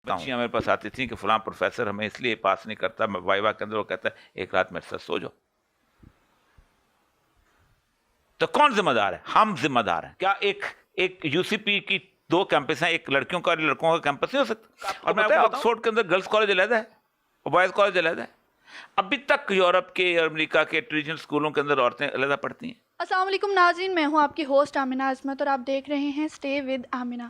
بچیاں میرے پاس آتی تھیں کہ فلاں پروفیسر ہمیں اس لیے پاس نہیں کرتا, وائوا کے اندر وہ کہتا ہے ایک رات میرے ساتھ سو جاؤ. تو کون ذمہ دار ہے؟ ہم ذمہ دار ہیں. کیا ایک یو سی پی کی 2 کیمپس ہیں, ایک لڑکیوں کا اور لڑکوں کا کیمپس نہیں ہو سکتا؟ اور میں آکسفورڈ کے اندر گرلس کالج علیحدہ ہے اور بوائز کالج علیحدہ ہے. ابھی تک یورپ کے اور امریکہ کے ٹریڈیشنل اسکولوں کے اندر عورتیں علیحدہ پڑھتی ہیں. السلام علیکم ناظرین, میں ہوں آپ کی ہوسٹ آمنہ عظمت اور آپ دیکھ رہے ہیں اسٹے ود آمنہ.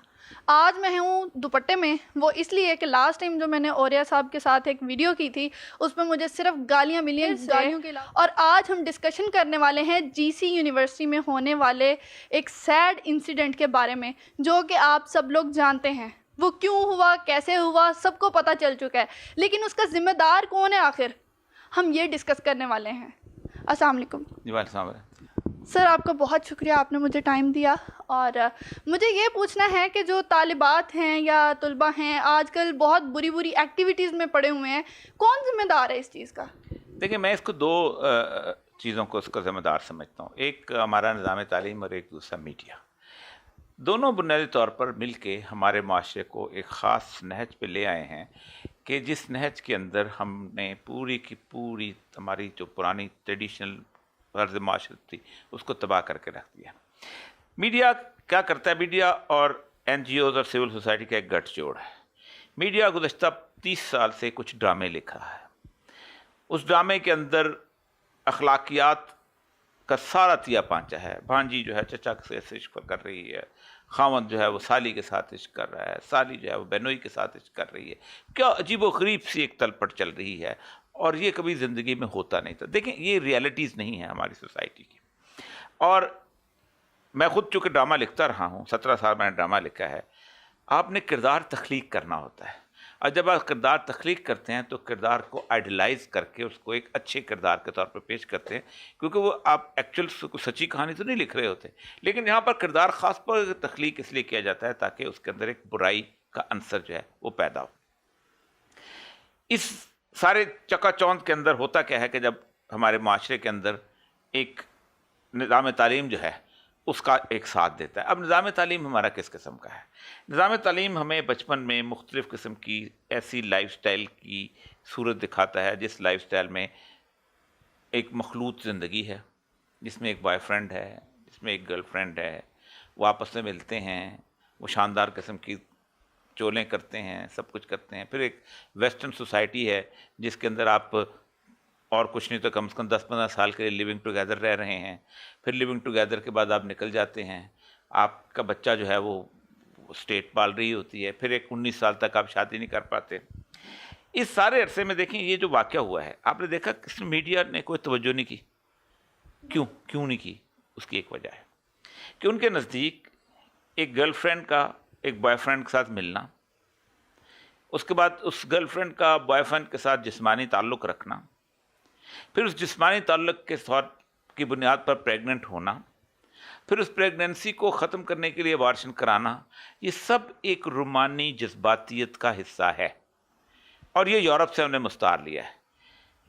آج میں ہوں دوپٹے میں, وہ اس لیے کہ لاسٹ ٹائم جو میں نے اوریا صاحب کے ساتھ ایک ویڈیو کی تھی اس میں مجھے صرف گالیاں ملی ہیں, گالیوں کے علاوہ. اور آج ہم ڈسکشن کرنے والے ہیں جی سی یونیورسٹی میں ہونے والے ایک سیڈ انسیڈنٹ کے بارے میں, جو کہ آپ سب لوگ جانتے ہیں. وہ کیوں ہوا, کیسے ہوا, سب کو پتہ چل چکا ہے, لیکن اس کا ذمہ دار کون ہے آخر, ہم یہ ڈسکس کرنے والے ہیں. السلام علیکم. جی السلام علیکم. سر آپ کا بہت شکریہ, آپ نے مجھے ٹائم دیا. اور مجھے یہ پوچھنا ہے کہ جو طالبات ہیں یا طلباء ہیں آج کل بہت بری بری ایکٹیویٹیز میں پڑے ہوئے ہیں, کون ذمہ دار ہے اس چیز کا؟ دیکھیں میں اس کو 2 چیزوں کو اس کا ذمہ دار سمجھتا ہوں. ایک ہمارا نظام تعلیم اور ایک دوسرا میڈیا. دونوں بنیادی طور پر مل کے ہمارے معاشرے کو ایک خاص نہج پہ لے آئے ہیں کہ جس نہج کے اندر ہم نے پوری کی پوری ہماری جو پرانی ٹریڈیشنل غرض معاشرت تھی اس کو تباہ کر کے رکھ دیا. میڈیا کیا کرتا ہے؟ میڈیا اور این جی اوز اور سول سوسائٹی کا ایک گٹھ جوڑ ہے. میڈیا گزشتہ 30 سال سے کچھ ڈرامے لکھا ہے. اس ڈرامے کے اندر اخلاقیات کا سارا تیا پانچا ہے. بھانجی جو ہے چچا سے عشق کر رہی ہے, خاوند جو ہے وہ سالی کے ساتھ عشق کر رہا ہے, سالی جو ہے وہ بہنوئی کے ساتھ عشق کر رہی ہے. کیا عجیب و غریب سی ایک تلپٹ چل رہی ہے, اور یہ کبھی زندگی میں ہوتا نہیں تھا. دیکھیں یہ ریئلٹیز نہیں ہیں ہماری سوسائٹی کی. اور میں خود چونکہ ڈرامہ لکھتا رہا ہوں, 17 سال میں نے ڈرامہ لکھا ہے. آپ نے کردار تخلیق کرنا ہوتا ہے, اور جب آپ کردار تخلیق کرتے ہیں تو کردار کو آئیڈیلائز کر کے اس کو ایک اچھے کردار کے طور پر پیش کرتے ہیں, کیونکہ وہ آپ ایکچوئل سچی کہانی تو نہیں لکھ رہے ہوتے. لیکن یہاں پر کردار خاص پر تخلیق اس لیے کیا جاتا ہے تاکہ اس کے اندر ایک برائی کا عنصر جو ہے وہ پیدا ہو. اس سارے چکا چوند کے اندر ہوتا کیا ہے کہ جب ہمارے معاشرے کے اندر ایک نظام تعلیم جو ہے اس کا ایک ساتھ دیتا ہے. اب نظام تعلیم ہمارا کس قسم کا ہے؟ نظام تعلیم ہمیں بچپن میں مختلف قسم کی ایسی لائف سٹائل کی صورت دکھاتا ہے جس لائف سٹائل میں ایک مخلوط زندگی ہے, جس میں ایک بوائے فرینڈ ہے, جس میں ایک گرل فرینڈ ہے, وہ آپس میں ملتے ہیں, وہ شاندار قسم کی چولیں کرتے ہیں, سب کچھ کرتے ہیں. پھر ایک ویسٹرن سوسائٹی ہے جس کے اندر آپ اور کچھ نہیں تو کم سے کم 10-15 سال کے لیے لیونگ ٹوگیدر رہ رہے ہیں. پھر لیونگ ٹوگیدر کے بعد آپ نکل جاتے ہیں, آپ کا بچہ جو ہے وہ اسٹیٹ پال رہی ہوتی ہے. پھر ایک 19 سال تک آپ شادی نہیں کر پاتے. اس سارے عرصے میں دیکھیں یہ جو واقعہ ہوا ہے, آپ نے دیکھا کہ میڈیا نے کوئی توجہ نہیں کی. کیوں نہیں کی؟ اس کی ایک وجہ ہے کہ ان کے نزدیک ایک گرل فرینڈ کا ایک بوائے فرینڈ کے ساتھ ملنا, اس کے بعد اس گرل فرینڈ کا بوائے فرینڈ کے ساتھ جسمانی تعلق رکھنا, پھر اس جسمانی تعلق کے طور کی بنیاد پر پریگننٹ ہونا, پھر اس پریگننسی کو ختم کرنے کے لیے ابارشن کرانا, یہ سب ایک رومانی جذباتیت کا حصہ ہے. اور یہ یورپ سے ہم نے مستعار لیا ہے.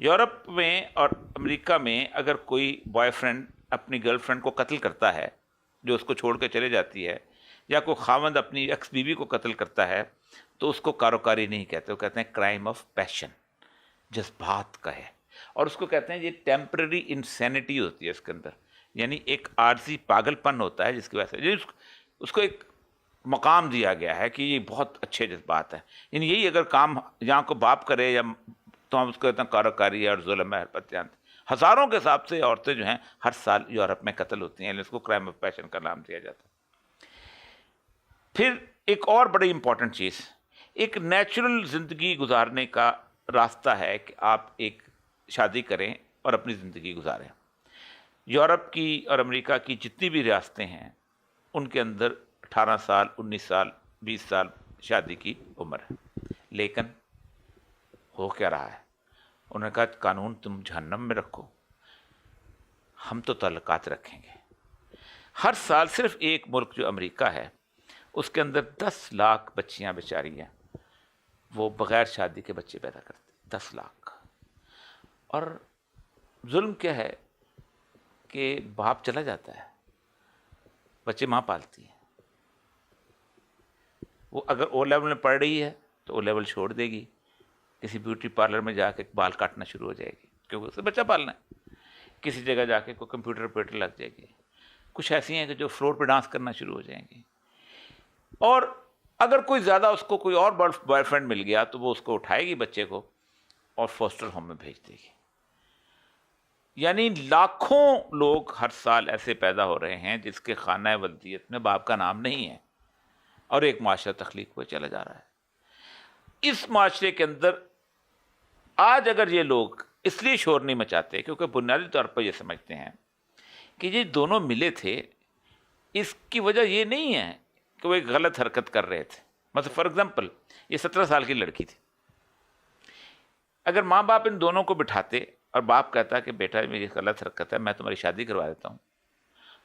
یورپ میں اور امریکہ میں اگر کوئی بوائے فرینڈ اپنی گرل فرینڈ کو قتل کرتا ہے جو اس کو چھوڑ کے چلے جاتی ہے, یا کوئی خاوند اپنی ایکس بیوی کو قتل کرتا ہے, تو اس کو کاروکاری نہیں کہتے, وہ کہتے ہیں کرائم آف پیشن, جذبات کا ہے. اور اس کو کہتے ہیں یہ ٹیمپرری انسینٹی ہوتی ہے اس کے اندر, یعنی ایک عارضی پاگل پن ہوتا ہے جس کی وجہ سے اس کو ایک مقام دیا گیا ہے کہ یہ بہت اچھے جذبات ہیں. یعنی یہی اگر کام یہاں کو باپ کرے یا تو ہم اس کو کہتے ہیں کاروکاری اور ظلم ہے, حرپت جانتے. ہزاروں کے حساب سے عورتیں جو ہیں ہر سال یورپ میں قتل ہوتی ہیں, اس کو کرائم آف پیشن کا نام دیا جاتا ہے. پھر ایک اور بڑی امپورٹنٹ چیز, ایک نیچرل زندگی گزارنے کا راستہ ہے کہ آپ ایک شادی کریں اور اپنی زندگی گزاریں. یورپ کی اور امریکہ کی جتنی بھی ریاستیں ہیں ان کے اندر 18 سال 19 سال 20 سال شادی کی عمر ہے. لیکن ہو کیا رہا ہے؟ انہوں نے کہا قانون تم جہنم میں رکھو, ہم تو تعلقات رکھیں گے. ہر سال صرف ایک ملک جو امریکہ ہے اس کے اندر 10 لاکھ بچیاں بیچاری ہیں, وہ بغیر شادی کے بچے پیدا کرتے, 10 لاکھ. اور ظلم کیا ہے کہ باپ چلا جاتا ہے, بچے ماں پالتی ہے. وہ اگر او لیول میں پڑھ رہی ہے تو او لیول چھوڑ دے گی, کسی بیوٹی پارلر میں جا کے بال کاٹنا شروع ہو جائے گی کیونکہ اسے بچہ پالنا ہے, کسی جگہ جا کے کوئی کمپیوٹر آپریٹر لگ جائے گی, کچھ ایسی ہیں کہ جو فلور پہ ڈانس کرنا شروع ہو جائیں گی. اور اگر کوئی زیادہ اس کو کوئی اور بوائے فرینڈ مل گیا تو وہ اس کو اٹھائے گی بچے کو اور فوسٹر ہوم میں بھیج دے گی. یعنی لاکھوں لوگ ہر سال ایسے پیدا ہو رہے ہیں جس کے خانہ ولدیت میں باپ کا نام نہیں ہے, اور ایک معاشرہ تخلیق ہوئے چلا جا رہا ہے. اس معاشرے کے اندر آج اگر یہ لوگ اس لیے شور نہیں مچاتے کیونکہ بنیادی طور پر یہ سمجھتے ہیں کہ یہ دونوں ملے تھے, اس کی وجہ یہ نہیں ہے کہ وہ ایک غلط حرکت کر رہے تھے. مثلا فار ایگزامپل یہ 17 سال کی لڑکی تھی, اگر ماں باپ ان دونوں کو بٹھاتے اور باپ کہتا کہ بیٹا میری غلط حرکت ہے, میں تمہاری شادی کروا دیتا ہوں,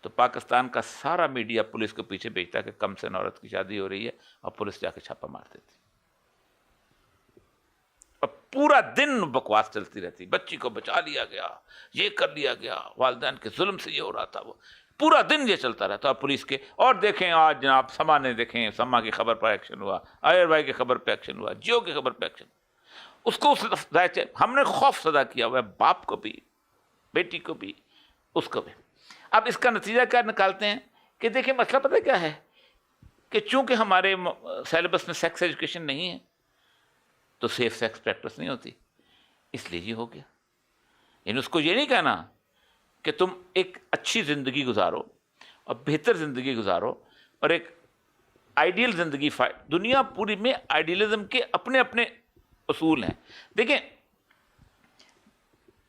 تو پاکستان کا سارا میڈیا پولیس کے پیچھے بھیجتا کہ کم سے عورت کی شادی ہو رہی ہے, اور پولیس جا کے چھاپا مار دیتی, اور پورا دن بکواس چلتی رہتی, بچی کو بچا لیا گیا, یہ کر لیا گیا, والدین کے ظلم سے یہ ہو رہا تھا, وہ پورا دن یہ چلتا رہتا. اور پولیس کے, اور دیکھیں آج جناب سما نے دیکھیں, سما کی خبر پر ایکشن ہوا, آئر بھائی کی خبر پہ ایکشن ہوا, جیو کی خبر پہ ایکشن. اس کو ہم نے خوف زدہ کیا ہوا ہے, باپ کو بھی, بیٹی کو بھی, اس کو بھی. اب اس کا نتیجہ کیا نکالتے ہیں کہ دیکھیں مسئلہ پتہ کیا ہے کہ چونکہ ہمارے سیلیبس میں سیکس ایجوکیشن نہیں ہے تو سیف سیکس پریکٹس نہیں ہوتی, اس لیے یہ ہو گیا. یعنی اس کو یہ نہیں کہنا کہ تم ایک اچھی زندگی گزارو اور بہتر زندگی گزارو اور ایک آئیڈیل زندگی. دنیا پوری میں آئیڈیلزم کے اپنے اپنے اصول ہیں. دیکھیں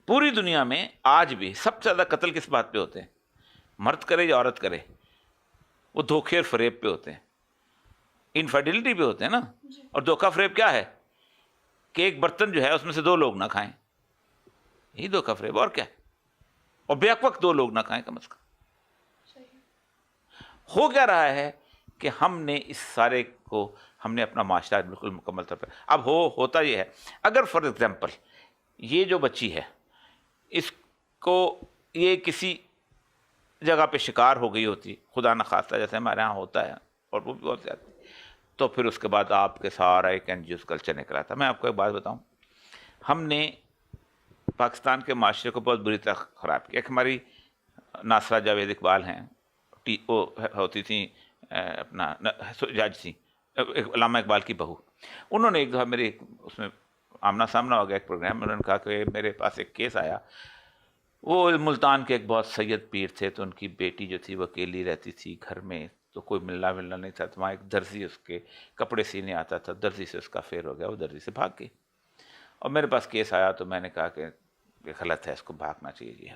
پوری دنیا میں آج بھی سب سے زیادہ قتل کس بات پہ ہوتے ہیں, مرد کرے یا عورت کرے, وہ دھوکے اور فریب پہ ہوتے ہیں, انفیڈیلٹی پہ ہوتے ہیں نا. اور دھوکہ فریب کیا ہے کہ ایک برتن جو ہے اس میں سے 2 لوگ نہ کھائیں, یہی دھوکہ فریب, اور کیا ہے, اور بیک وقت 2 لوگ نہ کھائیں کم از کم. ہو کیا رہا ہے کہ ہم نے اس سارے کو, ہم نے اپنا معاشرہ بالکل مکمل طور پر اب ہوتا یہ ہے. اگر فار ایگزامپل یہ جو بچی ہے اس کو یہ کسی جگہ پہ شکار ہو گئی ہوتی, خدا نخواستہ جیسے ہمارے ہاں ہوتا ہے اور وہ بھی بہت زیادہ, تو پھر اس کے بعد آپ کے سارا ایک انجیوس کلچر نکلا تھا. میں آپ کو ایک بات بتاؤں, ہم نے پاکستان کے معاشرے کو بہت بری طرح خراب کیا. ایک ہماری ناصرہ جاوید اقبال ہیں, وہ ہوتی تھیں اپنا جج تھیں, علامہ اقبال کی بہو. انہوں نے ایک دفعہ میرے اس میں آمنا سامنا ہو گیا ایک پروگرام میں, انہوں نے کہا کہ میرے پاس ایک کیس آیا, وہ ملتان کے ایک بہت سید پیر تھے, تو ان کی بیٹی جو تھی وہ اکیلی رہتی تھی گھر میں, تو کوئی ملنا نہیں تھا, تو وہاں ایک درزی اس کے کپڑے سینے آتا تھا, درزی سے اس کا افیئر ہو گیا, وہ درزی سے بھاگ گئی. اور میرے پاس کیس آیا تو میں نے کہا کہ یہ غلط ہے, اس کو بھاگنا چاہیے. جی